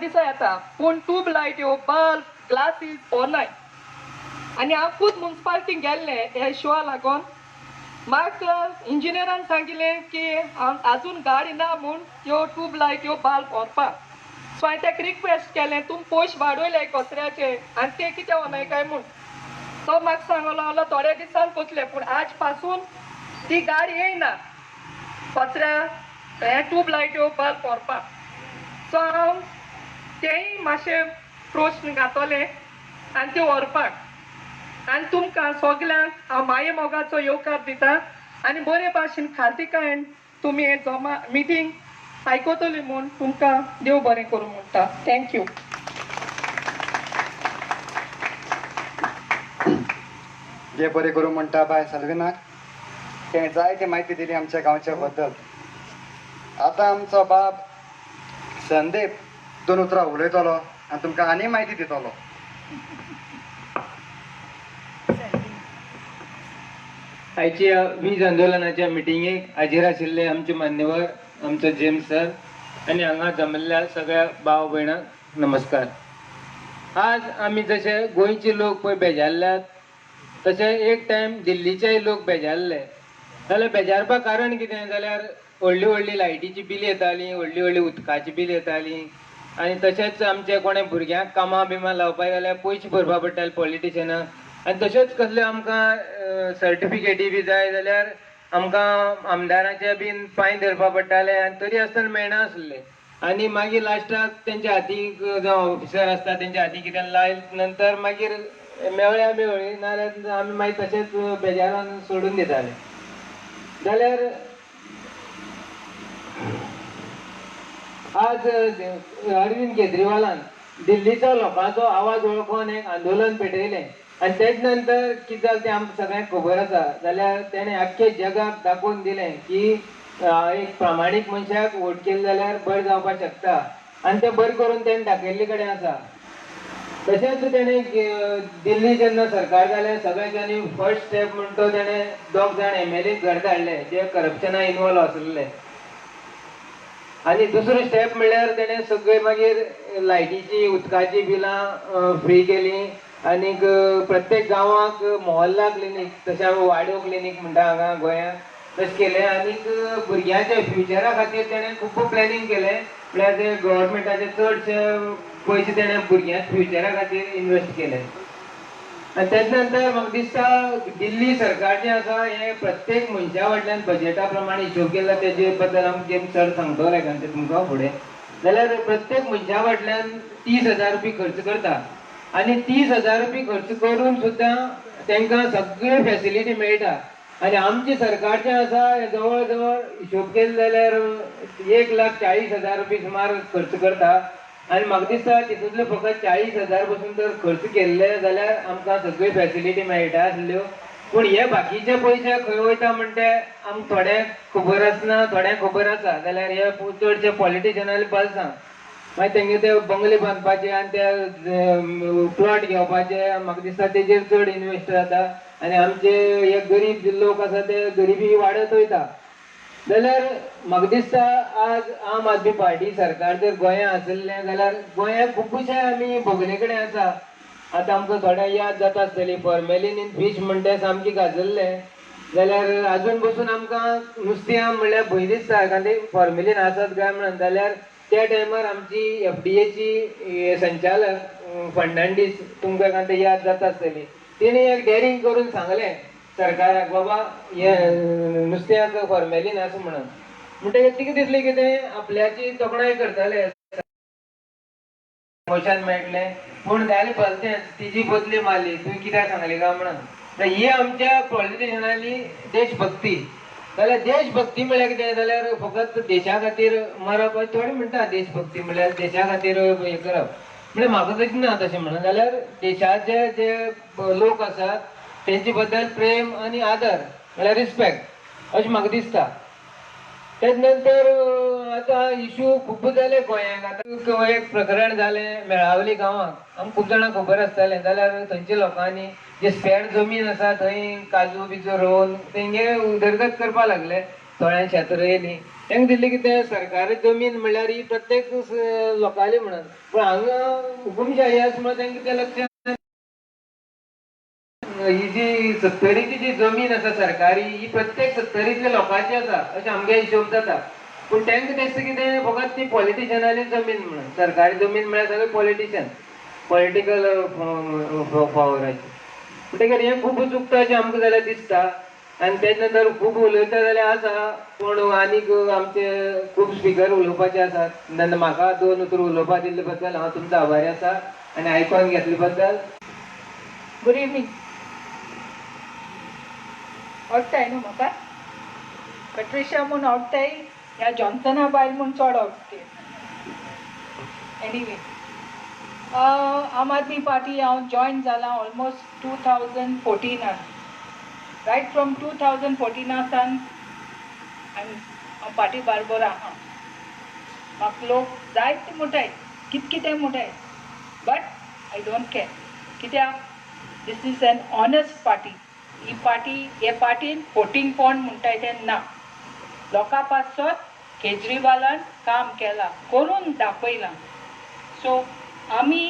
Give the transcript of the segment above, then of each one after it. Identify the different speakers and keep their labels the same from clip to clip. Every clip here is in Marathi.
Speaker 1: दिसा येता पूण ट्यूब लायट्यो बल्ब ग्लासीस ओनाय आनी हांव खूब म्युन्सिपाल्टीक गेल्लें हे शोआ लागून म्हाका इंजिनियरान सांगिल्लें की आजून गाडी ना म्हूण ह्यो ट्यूब लायट्यो बल्ब व्हरपाक सो हांवें ताका रिक्वेस्ट केलें तुमी पयशे वाडयले कचऱ्याचे आनी ते कितें वनाय काय म्हूण तो म्हाका सांगलो थोड्या दिसान कोतले पूण आज पासून ती गाडी येयना कचऱ्या हे ट्यूब लायट्यो बल्ब व्हरपाक सो हांव तेय मातशें प्रश्न घातले आनी त्यो व्हरपाक आनी तुमकां सगल्यांक हांव माये मोगाचो येवकार दिता आनी बरे भाशेन खातीकायेन तुमी हे जमा मिटींग आयकतली म्हूण तुमकां देव बरें करूं म्हणटा थँक्यू.
Speaker 2: देव बरें करूं म्हणटा बाय सल्विनाक तेणें जायती म्हायती दिली आमच्या गांवच्या बद्दल. आतां आमचो बाब संदीप 2 उतरां उलयतलो आनी तुमकां आनी म्हायती दितलो.
Speaker 3: आयच्या वीज आंदोलनाच्या मिटिंगेक हाजीर आशिल्ले आमचे मान्यवर आमचो जेम्स सर आनी हांगा जमलेल्या सगळ्या भाव भयणांक नमस्कार. आज आमी जशे गोंयचे लोक पळय बेजारल्यात तशे एक टायम दिल्लीचेय लोक बेजारले. जाल्यार बेजारपाक कारण कितें जाल्यार व्हडली व्हडली लायटीची बील येतालीं व्हडली व्हडली उदकाची बील येतालीं आनी तशेंच आमचे कोणें भुरग्यांक कामां बिमां लावपाक गेल्यार पयशे भरपा पडटाले पॉलिटिशनाक आनी तशेंच कसले आमकां सर्टिफिकेटी बी जाय जाल्यार आमकां आमदाराचे बीन फायन धरपा पडटाले आनी तरी आसतना मेळनासले. आनी मागीर लास्टाक तेंच्या हातीक जावं ऑफिसर आसता तेंच्या हातीक कितें लायले नंतर मागीर मेवळ्या मेवळी नाल्यार आमी मागीर तशेंच बेजारान सोडून दिताले. जाल्यार आज अरविंद केजरीवालान दिल्लीच्या लोकांचो आवाज वळखून एक आंदोलन पेटयलें आनी तेच नंतर कितें जालें तें आमकां सगळ्यांक खबर आसा. जाल्यार तेणें आख्खे जगाक दाखोवन दिलें की एक प्रामाणीक मनशाक वोट केले जाल्यार बरें जावपाक शकता आनी तें बरें करून तेणें दाखयल्ले कडेन आसा. तशेंच तेणें दिल्ली जेन्ना सरकार जालें सगळ्यांच्यांनी फर्स्ट स्टेप म्हणटा तो तेणें 2 जाण MLA घर धाडले जे करप्शनाक इनवॉल्व आसलेले आनी दुसरो स्टेप म्हणल्यार तेणें सगळे मागीर लायटीची उदकाची बिलां फ्री केलीं आनीक प्रत्येक गांवांक मोहल्ला क्लिनीक तशें आमी वाड्यो क्लिनीक म्हणटा हांगा गोंयांत तशें केलें आनीक भुरग्यांच्या फ्युचरा खातीर तेणें खूब प्लॅनिंग केलें म्हळ्यार ते गव्हर्मेंटाचे चडशे पयशे तेणें भुरग्यांच्या फ्युचरा खातीर इन्वेस्ट केले. आनी तेच नंतर म्हाका दिसता दिल्ली सरकार जें आसा हें प्रत्येक मनशा फाटल्यान बजेटा प्रमाणे हिशोब केला तेजे बद्दल आमचे सर सांगतले कारण ते तुमकां फुडें. जाल्यार प्रत्येक मनशा फाटल्यान 30,000 रुपया खर्च करता आनी 30,000 रुपया खर्च करून सुद्दां तांकां सगळे फॅसिलिटी मेळटा. आनी आमचे सरकार जें आसा हें जवळ जवळ हिशोब केले जाल्यार 1,40,000 रुपया सुमार खर्च करता आनी म्हाका दिसता तितूंतले फकत 40,000 पासून जर खर्च केल्ले जाल्यार आमकां सगळ्यो फॅसिलिटी मेळटा आसल्यो. पूण हे बाकीचे पयशे खंय वयता म्हणटा ते आमकां थोड्यांक खबर आसना थोड्यांक खबर आसा. जाल्यार हे चडशे पॉलिटिशनाले बल्सां मागीर तेंगे ते बंगले बांदपाचे आनी ते प्लॉट घेवपाचे म्हाका दिसता तेजेर चड इन्वेस्ट जाता आनी आमचे हे गरीब जे लोक आसा ते गरिबी वाडत वयता. जाल्यार म्हाका दिसता आज आम आदमी पार्टी सरकार जर गोंयांत आसलें जाल्यार गोंयांत खुबशे आमी भोगले कडेन आसा. आतां आमकां थोड्या याद जाता आसतली फॉर्मेलीन इन फीश म्हणटा सामकें गाजल्ले जाल्यार आजून पसून आमकां नुस्त्या म्हणल्यार भंय दिसता कारण ते फॉर्मेलीन आसत काय म्हणून. जाल्यार त्या टायमार आमची FDAची संचालक फर्नांडीस तुमकां काय ते याद जाता आसतली तिणें एक डेरिंग करून सांगलें सरकाराक बाबा हे नुस्त्याक फॉर्मेलीन आसा म्हणून. म्हणटकीर तिका दिसलें कितें आपल्याची तोखणाय करतले प्रमोशन मेळटलें पूण जालें भलतेंच तिजी बदली मारली तुवें कित्याक सांगली काय म्हणून. ही आमच्या पॉलिटिशनांनी देशभक्ती. जाल्यार देशभक्ती म्हळ्यार कितें जाल्यार फकत देशा खातीर मरप थोडे म्हणटा देशभक्ती म्हळ्यार देशा खातीर हें करप म्हणजे म्हाका दिसना तशें म्हणून. जाल्यार देशाचे जे लोक आसात तेंचे बद्दल प्रेम आनी आदर म्हळ्यार रिस्पेक्ट अशें म्हाका दिसता. तेच नंतर आतां इशू खूब जाले गोंयांत. आतां एक प्रकरण जालें मेळावली गांवांत आमकां खूब जाणांक खबर आसतलें. जाल्यार थंयच्या लोकांनी जे स्पेर जमीन आसा थंय काजू बिजू रोवन तेंगे उदरगत करपा लागले. थोड्यां शेत रोयलीं तांकां दिल्ली कितें सरकारी जमीन म्हणल्यार ही प्रत्येक लोकांली म्हणून पूण हांगा हुकुमशाही आसा म्हणून तांकां तें लक्षांत ही जी सत्तरीची जी जमीन आसा सरकारी ही प्रत्येक सत्तरीतल्या लोकांची आसा अशें आमगे हिशोब जाता पूण तांकां दिसता कितें फकत ती पॉलिटिशनाली जमीन म्हणून सरकारी जमीन म्हळ्यार सगळे पॉलिटिशन पॉलिटिकल पावराची म्हणटकीर हें खूब चुकता अशें आमकां जाल्यार दिसता आनी तेजे नंतर खूब उलयता जाल्यार आसा पूण आनीक आमचे खूब स्पिकर उलोवपाचे आसात तेन्ना म्हाका 2 उतर उलोवपाक दिल्ले बद्दल हांव तुमचो आभारी आसा आनी आयकून घेतले बद्दल
Speaker 1: गुड इवनिंग आवडटाय न्हू म्हाका पॅट्रिशा म्हूण आवडटाय ह्या जॉन्सना बायल म्हूण चड आवडटे एनिवे आम आदमी पार्टी हांव जॉयन जालां ऑलमोस्ट 2014 रायट फ्रॉम 2014 सावन हांव पार्टी बारबर आहा म्हाका लोक जायते म्हणटाय कितें म्हणटाय बट आय डोंट केअर कित्याक this is an honest party ही पार्टी हे पार्टीन वोटींग पॉयंट म्हणटाय तें ना लोकां पासत केजरीवालान काम केलां करून दाखयलां सो आमी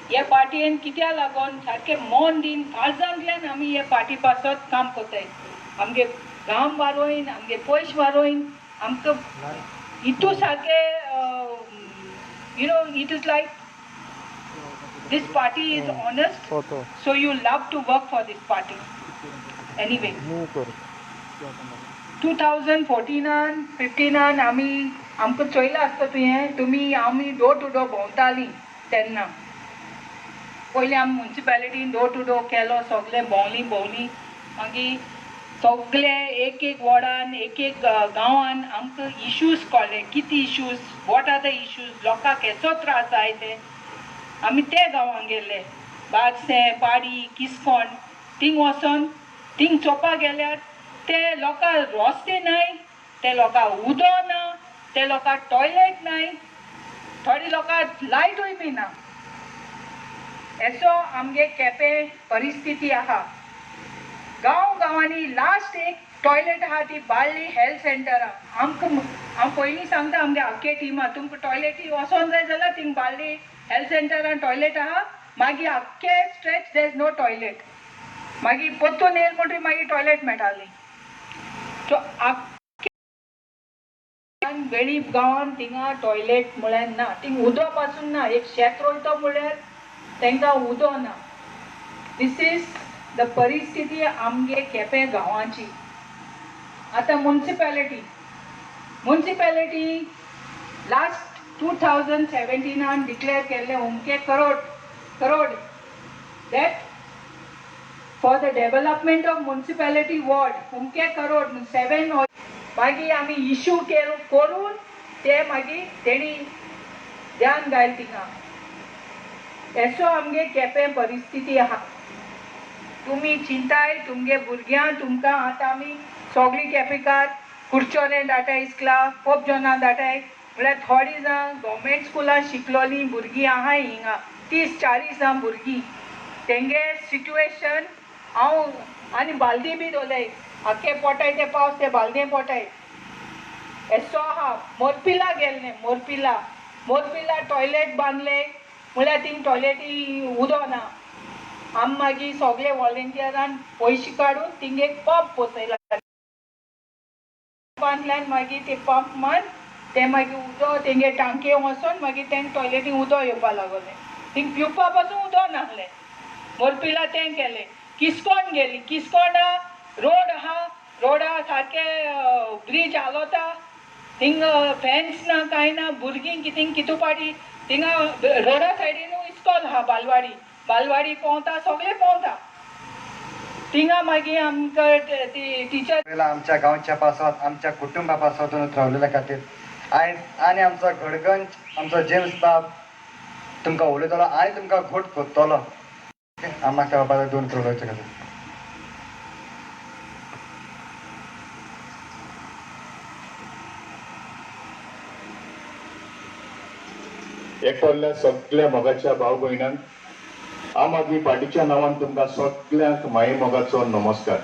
Speaker 1: हे पार्टयेन कित्या लागून सारकें मन दिन काळजांतल्यान आमी हे पार्टी पासत काम करताय आमगे गांव वारोयन आमगे पयस वारोयन आमकां हितू सारके you know it is like this party is honest so you love to work for this party anyway 2014 and 15 आमकां चोयला आसता तुमी आमी डोर टू डोर भोंवतालीं तेन्ना पयलीं आमी म्युनिसिपॅलिटीन डोर टू डोर केलो सगळे भोंवलीं मागीर सगळे एक वॉर्डान एक गांवान आमकां इश्यूज कळ्ळे कितें issues what are the issues लोकांक केसो त्रास जाय ते आमी ते गांवांक गेले बागसें पाडी किस्कोण थिंग वचोन थिंग चोवपाक गेल्यार ते लोकां रस्ते नाय ते लोकां उदो ना ते लोकां टॉयलेट नाय थोडी लोकां लायटूय बी ना एसो आमगे केपें परिस्थिती आहा गांवांनी लास्ट एक टॉयलेट आहा ती बाळ्ळी हेल्थ सेंटरा हांव पयलीं सांगता आमगे आख्खे टिमा तुमकां टॉयलेटी वचोन जाय जाल्यार थिंग बाळ्ळी हेल्थ सेंटरान टॉयलेट आहा मागीर आख्खे stretch there is no toilet मागीर पोत्तून येयले म्हणटरी मागीर टॉयलेट मेळटाली सो वेळीप गांवान थिंगा टॉयलेट म्हळ्यार ना थिंग उदो पासून ना एक शेत रोयतो म्हळ्यार तांकां उदो ना दीस इज द परिस्थिती आमगे केपें गांवाची आतां म्युनिसिपॅलिटी लास्ट 2017 डिक्लेअर केल्ले उमके crore that for the development of municipality ward उमके crore 7 मागीर आमी इश्यू करून ते मागीर तेणी ध्यान घायल थिंगा एसो आमगे केपें परिस्थिती आहा तुमी चिंताय तुमगे भुरग्यां तुमकां आतां आमी सगळीं केपेकार कुडचोले डाटा इस्कला खूब जाणां धाडटाय म्हळ्यार थोडीं जाण गव्हर्मेंट स्कुलान शिकलोलीं भुरगीं आहाय हिंगा 30-40 जाण भुरगीं तेंगे सिट्युएशन हांव आनी बालदी बी दवरताय आख्खे पोटाय ते पावस ते बालदें पोटाय एसो आहा मोरपिला गेल्ले मोरपिला टॉयलेट बांदले म्हळ्यार थिंग टॉयलेटी उदो ना आमी मागीर सगळे वॉलंटियरान पयशे काडून थिंग एक पंप पोसयला बांदल्यान मागीर ते पंप मान ते मागीर उदो तेंगे टांकये वचोन मागीर तेंक टॉयलेटी उदो येवपा लागलें थिंग पिवपा पासून उदो नासलें मोरपिला तें केलें किस्कोण गेली किस्कोणा रोड आहा रोडा सारके ब्रीज हालोता थिंग फेन्स ना कांय ना भुरगीं कितू पाडी थिंगा रोडा सायडीनू इस्कॉल आहा बालवाडी पोवता सगळे पोवता थिंगा मागीर आमकां ती टिचर
Speaker 2: आमच्या गांवच्या पासत आमच्या कुटुंबा पासतून रावलेल्या खातीर आयज आनी आमचो गडगंज आमचो जेम्स बाब तुमकां उलयतलो आनी तुमकां घोट कोत्तलो आम्हाक त्या बाबा 2 उलोवचे खातीर
Speaker 4: एकवरल्या सगळ्या मोगाच्या भाव भयणांक आम आदमी पार्टीच्या नांवान तुमकां सगळ्यांक माये मोगाचो नमस्कार.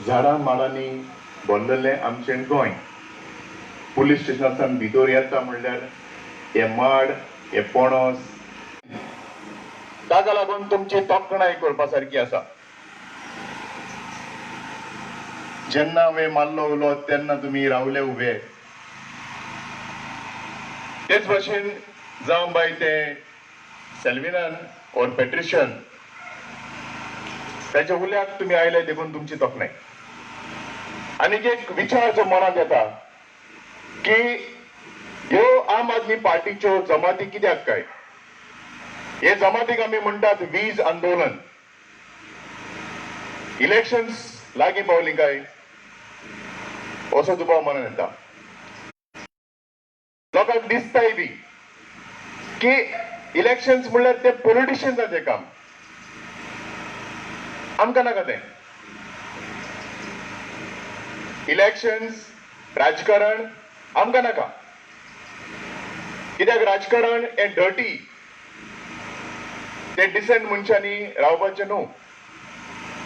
Speaker 4: झाडां माडांनी भरलेलें आमचें गोंय. पुलीस स्टेशनांतल्यान भितर येता म्हणल्यार हे माड, हे पणस, ताका लागून तुमची तोखणाय करपा सारकी आसा. जेन्ना हांवें मारलो उलो तेन्ना तुमी रावले उबे. तेच भाशेन जावं बाय ते सेल्विनान और पेट्रिशन त्याच्या उल्याक तुम्ही आयले देखून तुमची तोखणाय. आनीक एक विचार जो मनात येता की ह्यो आम आदमी पार्टीच्यो जमाती कित्याक काय? हे जमातीक आमी म्हणटात वीज आंदोलन. इलेक्शन्स लागीं पावली काय असो दुबाव मनात येता. लोकांक दिसताय बी की इलेक्शन्स म्हणल्यार ते पॉलिटिशियन्साचें काम. आमकां नाका तें. इलेक्शन्स, राजकारण आमकां नाका. कित्याक राजकारण हें डर्टी, ते डिसेंट मनशांनी रावपाचें न्हू.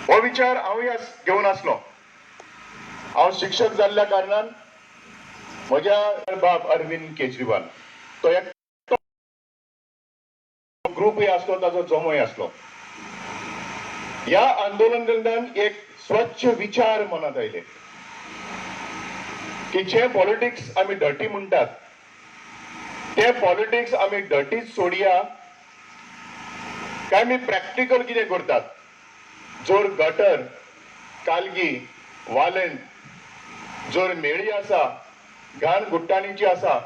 Speaker 4: हो विचार हांवूय घेवन आसलो. हांव शिक्षक जाल्ल्या कारणान म्हज्या बाब अरविंद केजरीवाल तो एक ग्रुपय आसलो, ताचो जमोय आसलो. ह्या आंदोलनांतल्यान एक स्वच्छ विचार मनात आयले की जे पॉलिटिक्स आमी डर्टी म्हणटात ते पॉलिटिक्स आमी डर्टीच सोडया काय आमी प्रॅक्टिकल कितें करतात. जर गटर, कालगी, वालेन जर मेळी आसा, घाण गुट्टांनी आसा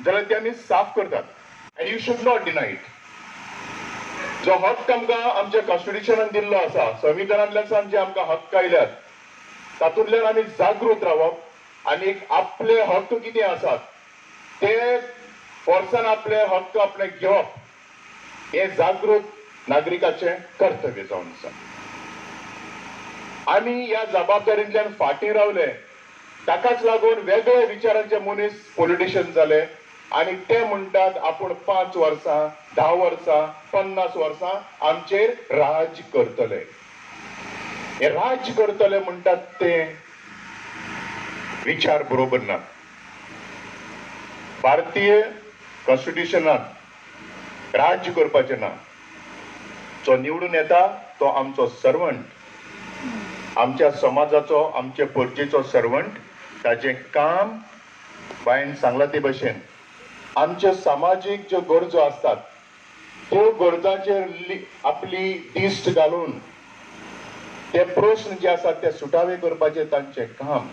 Speaker 4: जाल्यार ते आमी साफ करतात. End you should not deny it. जो हक्क आमकां आमच्या कॉन्स्टिट्युशनान दिल्लो आसा, संविधानांतल्यान जे आमकां हक्क आयल्यात तातूंतल्यान आमी जागृत रावप आनी आपले हक्क कितें आसात ते फोर्सान आपले हक्क आपले घेवप हे जागृत नागरिकाचें कर्तव्य जावन आसा. आमी ह्या जबाबदारींतल्यान फाटीं रावले ताकाच लागून वेगळे विचारांचे मनीस पॉलिटिशियन जाले आनी ते म्हणटात आपूण 5 वर्सां, 10 वर्सां, 50 वर्सां आमचेर राज करतले. हे राज करतले म्हणटात ते विचार बरोबर ना. भारतीय कॉन्स्टिट्युशनात राज्य करपाचें ना. जो निवडून येता तो आमचो सर्वंट, आमच्या समाजाचो, आमचे परजेचो सर्वंट. ताचें काम बायन सांगला ते भशेन आमचे सामाजीक ज्यो गरजो आसतात त्यो गरजांचेर आपली दिश्ट घालून ते प्रश्न जे आसात ते सुटावे करपाचें तांचें काम.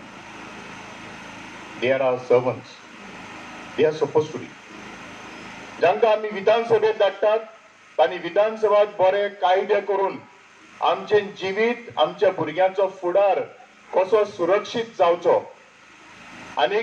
Speaker 4: They are our servants. They are supposed to be. जांकां आमी विधानसभेत धाडटात तांणी विधानसभात बरे कायदे करून आमचें जिवीत, आमच्या भुरग्यांचो फुडार कसो सुरक्षीत जावचो आनी